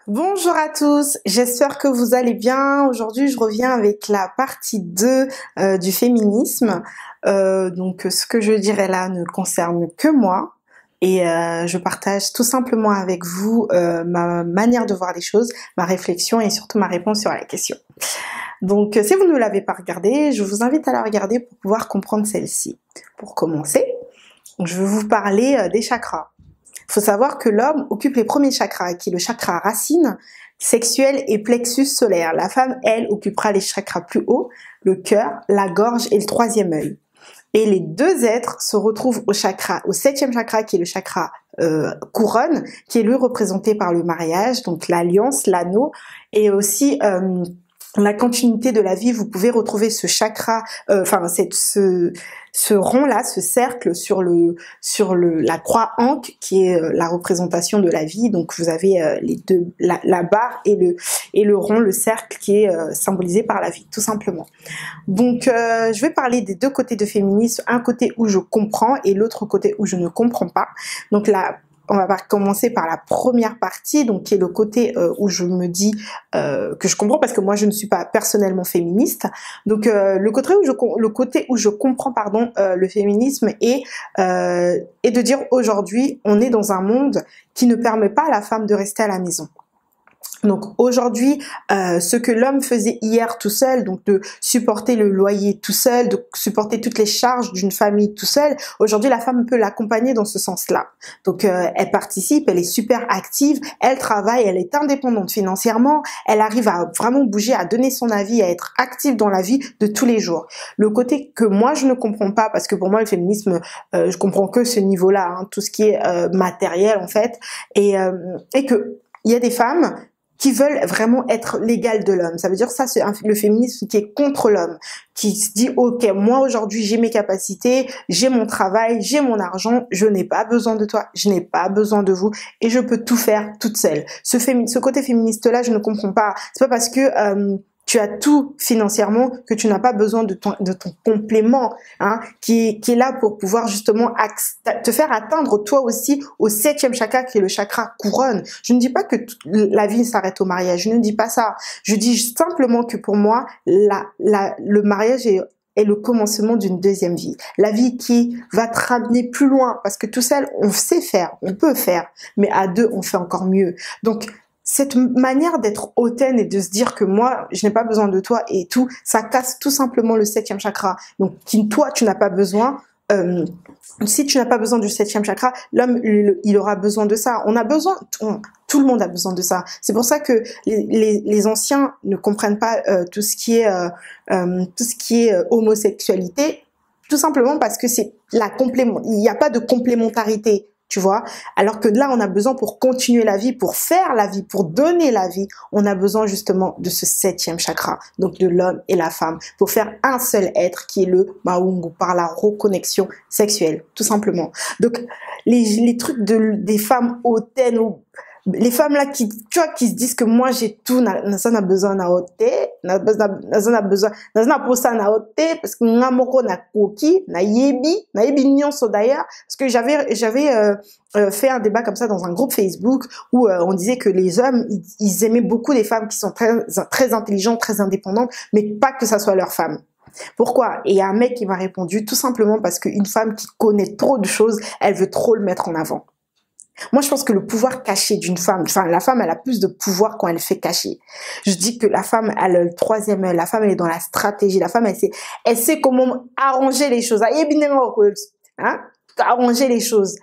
Bonjour à tous, j'espère que vous allez bien. Aujourd'hui, je reviens avec la partie 2 du féminisme. Donc, ce que je dirais là ne concerne que moi et je partage tout simplement avec vous ma manière de voir les choses, ma réflexion et surtout ma réponse sur la question. Donc, si vous ne l'avez pas regardée, je vous invite à la regarder pour pouvoir comprendre celle-ci. Pour commencer, je vais vous parler des chakras. Il faut savoir que l'homme occupe les premiers chakras, qui est le chakra racine, sexuel et plexus solaire. La femme, elle, occupera les chakras plus hauts, le cœur, la gorge et le troisième œil. Et les deux êtres se retrouvent au septième chakra, qui est le chakra couronne, qui est lui représenté par le mariage, donc l'alliance, l'anneau, et aussi la continuité de la vie. Vous pouvez retrouver ce chakra, ce rond là, ce cercle sur la croix ankh qui est la représentation de la vie. Donc vous avez les deux, la barre et le rond, le cercle qui est symbolisé par la vie, tout simplement. Donc je vais parler des deux côtés de féminisme, un côté où je comprends et l'autre côté où je ne comprends pas. Donc là, on va commencer par la première partie, donc qui est le côté où je me dis que je comprends, parce que moi je ne suis pas personnellement féministe. Donc le côté où je comprends le féminisme est de dire aujourd'hui on est dans un monde qui ne permet pas à la femme de rester à la maison. Donc aujourd'hui, ce que l'homme faisait hier tout seul, donc de supporter le loyer tout seul, de supporter toutes les charges d'une famille tout seul, aujourd'hui la femme peut l'accompagner dans ce sens-là. Donc elle participe, elle est super active, elle travaille, elle est indépendante financièrement, elle arrive à vraiment bouger, à donner son avis, à être active dans la vie de tous les jours. Le côté que moi je ne comprends pas, parce que pour moi le féminisme, je comprends que ce niveau-là, hein, tout ce qui est matériel en fait, et que il y a des femmes qui veulent vraiment être l'égal de l'homme. Ça veut dire ça, c'est le féminisme qui est contre l'homme, qui se dit ok, moi aujourd'hui j'ai mes capacités, j'ai mon travail, j'ai mon argent, je n'ai pas besoin de toi, je n'ai pas besoin de vous et je peux tout faire toute seule. Ce côté féministe là, je ne comprends pas. C'est pas parce que tu as tout financièrement que tu n'as pas besoin de ton complément, hein, qui est là pour pouvoir justement te faire atteindre toi aussi au septième chakra, qui est le chakra couronne. Je ne dis pas que la vie s'arrête au mariage, je ne dis pas ça. Je dis simplement que pour moi, le mariage est le commencement d'une deuxième vie. La vie qui va te ramener plus loin, parce que tout seul, on sait faire, on peut faire, mais à deux, on fait encore mieux. Donc, cette manière d'être hautaine et de se dire que moi, je n'ai pas besoin de toi et tout, ça casse tout simplement le septième chakra. Donc, toi, tu n'as pas besoin. Si tu n'as pas besoin du septième chakra, l'homme, il aura besoin de ça. On a besoin, tout le monde a besoin de ça. C'est pour ça que les anciens ne comprennent pas tout ce qui est homosexualité, tout simplement parce que c'est il n'y a pas de complémentarité. Tu vois, alors que là, on a besoin pour continuer la vie, pour faire la vie, pour donner la vie, on a besoin justement de ce septième chakra, donc de l'homme et la femme, pour faire un seul être qui est le Maungu, par la reconnexion sexuelle, tout simplement. Donc, les trucs des femmes hautaines, les femmes là qui se disent que moi j'ai tout, ça n'a besoin na haute, na besoin pour ça na haute, parce que ngamoko na koki, na yebi nyonso d'ailleurs, parce que j'avais fait un débat comme ça dans un groupe Facebook où on disait que les hommes ils aimaient beaucoup les femmes qui sont très intelligentes, très indépendantes, mais pas que ça soit leur femme. Pourquoi? Et il y a un mec qui m'a répondu tout simplement parce qu'une femme qui connaît trop de choses, elle veut trop le mettre en avant. Moi, je pense que le pouvoir caché d'une femme, la femme, elle a plus de pouvoir quand elle fait cacher. Je dis que la femme, elle a le troisième œil, la femme, elle est dans la stratégie, la femme, elle sait comment arranger les choses. Hein? Arranger les choses.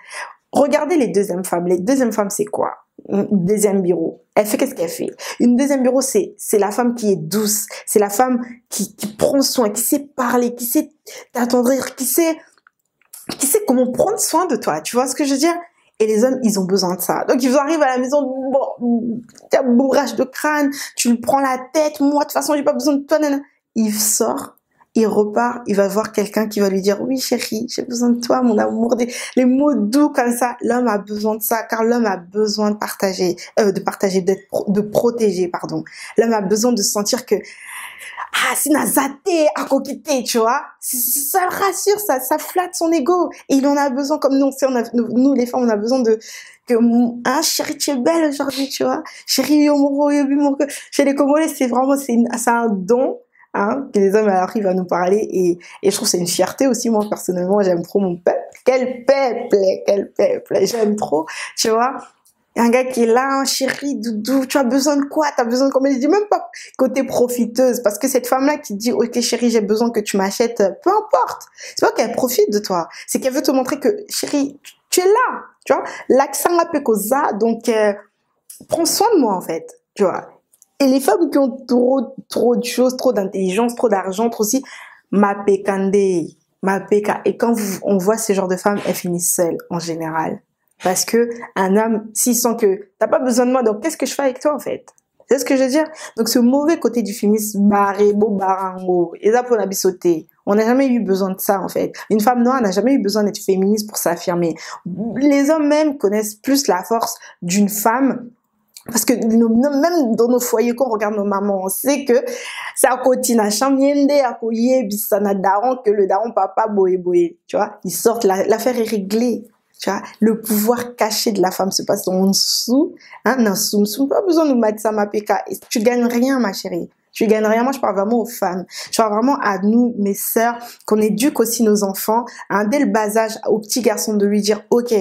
Regardez les deuxièmes femmes. Les deuxièmes femmes, c'est quoi? Une deuxième bureau. Elle fait qu'est-ce qu'elle fait? Une deuxième bureau, c'est la femme qui est douce. C'est la femme qui prend soin, qui sait parler, qui sait t'attendrir, qui sait comment prendre soin de toi. Tu vois ce que je veux dire? Et les hommes, ils ont besoin de ça. Donc, ils arrivent à la maison, bon, t'as un bourrage de crâne, tu lui prends la tête, moi, de toute façon, j'ai pas besoin de toi, nana. Il sort, il repart, il va voir quelqu'un qui va lui dire, oui, chérie, j'ai besoin de toi, mon amour, les mots doux comme ça. L'homme a besoin de ça, car l'homme a besoin de protéger, pardon. L'homme a besoin de sentir que, ah, si nazaté à kokité, tu vois. Ça le rassure, ça flatte son ego. Et il en a besoin, comme nous, nous, les femmes, on a besoin que, hein, chérie, tu es belle aujourd'hui, tu vois. Chérie, chez les Congolais, c'est vraiment, c'est un don, hein, que les hommes arrivent à nous parler. Et je trouve que c'est une fierté aussi, moi, personnellement, j'aime trop mon peuple. Quel peuple, j'aime trop, tu vois. Un gars qui est là, chérie, doudou, tu as besoin de quoi? T'as besoin de combien? Je dis même pas côté profiteuse, parce que cette femme-là qui dit, ok chérie, j'ai besoin que tu m'achètes, peu importe. C'est pas qu'elle profite de toi, c'est qu'elle veut te montrer que, chérie, tu es là, tu vois. L'accent un peu cosa, donc prends soin de moi en fait, tu vois. Et les femmes qui ont trop de choses, trop d'intelligence, trop d'argent, trop aussi, ma pékande, ma péka. Et quand on voit ce genre de femmes, elles finissent seules en général. Parce que un homme, s'il sent que t'as pas besoin de moi, donc qu'est-ce que je fais avec toi en fait? C'est ce que je veux dire. Donc ce mauvais côté du féminisme, barré, beau barango, et ça pour la sauté. On n'a jamais eu besoin de ça en fait. Une femme noire n'a jamais eu besoin d'être féministe pour s'affirmer. Les hommes même connaissent plus la force d'une femme. Parce que même dans nos foyers, quand on regarde nos mamans, on sait que c'est à côté na chambiende, à côté bisana daron, que le daron papa boé, tu vois. Ils sortent, l'affaire est réglée. Tu vois, le pouvoir caché de la femme se passe en dessous, hein, non, pas besoin de nous mettre ça, ma péka. Et tu gagnes rien, ma chérie. Tu gagnes rien. Moi, je parle vraiment aux femmes. Je parle vraiment à nous, mes sœurs, qu'on éduque aussi nos enfants, hein, dès le bas âge, aux petits garçons, de lui dire, ok,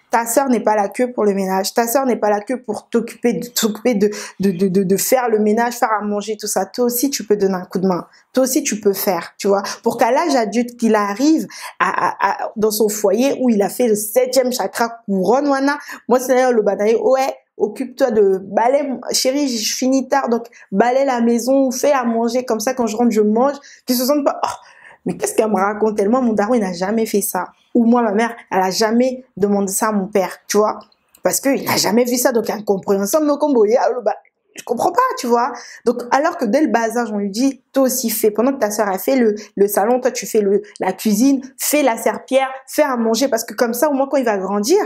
ta sœur n'est pas là que pour le ménage. Ta sœur n'est pas là que pour t'occuper de faire le ménage, faire à manger, tout ça. Toi aussi, tu peux donner un coup de main. Toi aussi, tu peux faire, tu vois. Pour qu'à l'âge adulte, qu'il arrive dans son foyer où il a fait le 7e chakra couronne, wana. Moi, c'est le banaï, ouais. Occupe-toi de balai, chérie, je finis tard, donc balai la maison, fais à manger, comme ça, quand je rentre, je mange, qu'ils se sentent pas, oh, mais qu'est-ce qu'elle me raconte tellement, mon daron, il n'a jamais fait ça. Ou moi, ma mère, elle a jamais demandé ça à mon père, tu vois. Parce qu'il n'a jamais vu ça, donc incompréhensible, nos combos, je comprends pas, tu vois. Donc, alors que dès le bas âge, on lui dit, toi aussi fais. Pendant que ta sœur a fait le salon, toi tu fais la cuisine, fais la serpillière, fais à manger, parce que comme ça, au moins quand il va grandir,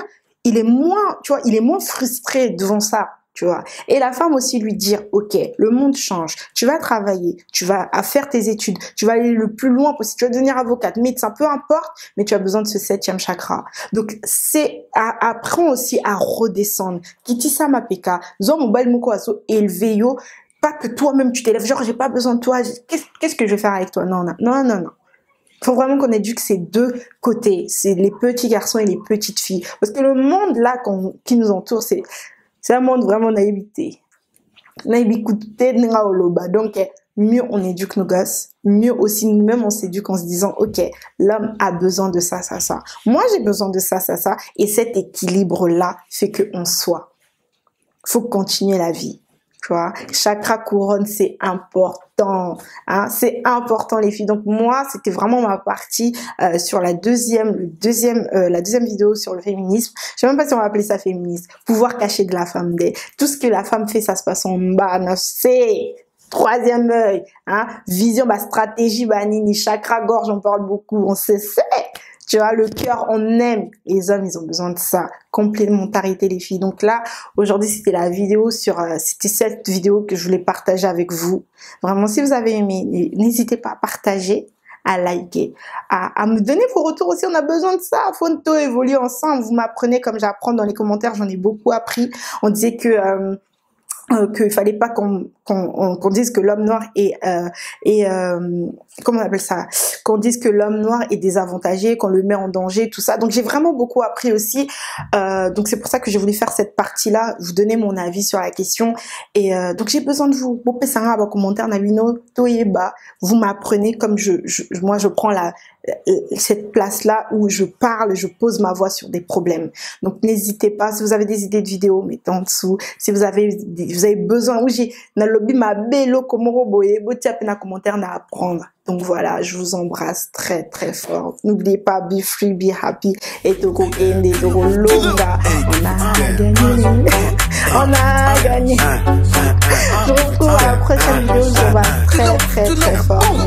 il est moins, tu vois, il est moins frustré devant ça, tu vois. Et la femme aussi lui dire, ok, le monde change, tu vas travailler, tu vas faire tes études, tu vas aller le plus loin possible, tu vas devenir avocate, médecin, peu importe, mais tu as besoin de ce 7e chakra. Donc, apprends aussi à redescendre. Kitissa ma peka, zo mobile moko aso élevé yo, pas que toi-même tu t'élèves, genre j'ai pas besoin de toi, qu'est-ce que je vais faire avec toi? Non. Faut vraiment qu'on éduque ces deux côtés, c'est les petits garçons et les petites filles. Parce que le monde là qui nous entoure, c'est un monde vraiment naïveté. Naïveté, donc mieux on éduque nos gosses, mieux aussi nous-mêmes on s'éduque en se disant, ok, l'homme a besoin de ça. Moi j'ai besoin de ça. Et cet équilibre-là fait qu'on soit. Faut continuer la vie. Tu vois, chakra couronne, c'est important, hein, c'est important les filles. Donc moi, c'était vraiment ma partie sur la deuxième vidéo sur le féminisme. Je sais même pas si on va appeler ça féminisme. Pouvoir caché de la femme. Tout ce que la femme fait, ça se passe en bas. C'est troisième œil, hein, vision, stratégie, nini, chakra gorge, on parle beaucoup, on sait. Tu vois, le cœur, on aime. Les hommes, ils ont besoin de ça. Complémentarité, les filles. Donc là, aujourd'hui, c'était c'était cette vidéo que je voulais partager avec vous. Vraiment, si vous avez aimé, n'hésitez pas à partager, à liker, à me donner vos retours aussi. On a besoin de ça. Faut évoluer ensemble. Vous m'apprenez comme j'apprends dans les commentaires. J'en ai beaucoup appris. On disait qu'il fallait pas qu'on dise que l'homme noir est comment on appelle ça, qu'on dise que l'homme noir est désavantagé, qu'on le met en danger, tout ça. Donc j'ai vraiment beaucoup appris aussi, donc c'est pour ça que j'ai voulu faire cette partie là, vous donner mon avis sur la question. Et donc j'ai besoin de vous. Commentaire vous m'apprenez comme moi je prends cette place là où je parle, je pose ma voix sur des problèmes. Donc n'hésitez pas, si vous avez des idées de vidéos, mettez en dessous. Si vous avez besoin, j'ai na lobby ma bello komoro boye, na commentaire na apprendre. Donc voilà, je vous embrasse très très fort. N'oubliez pas, be free, be happy, et toko kende, toko longa. On a gagné. Je vous retrouve à la prochaine vidéo, je vous embrasse très très très fort.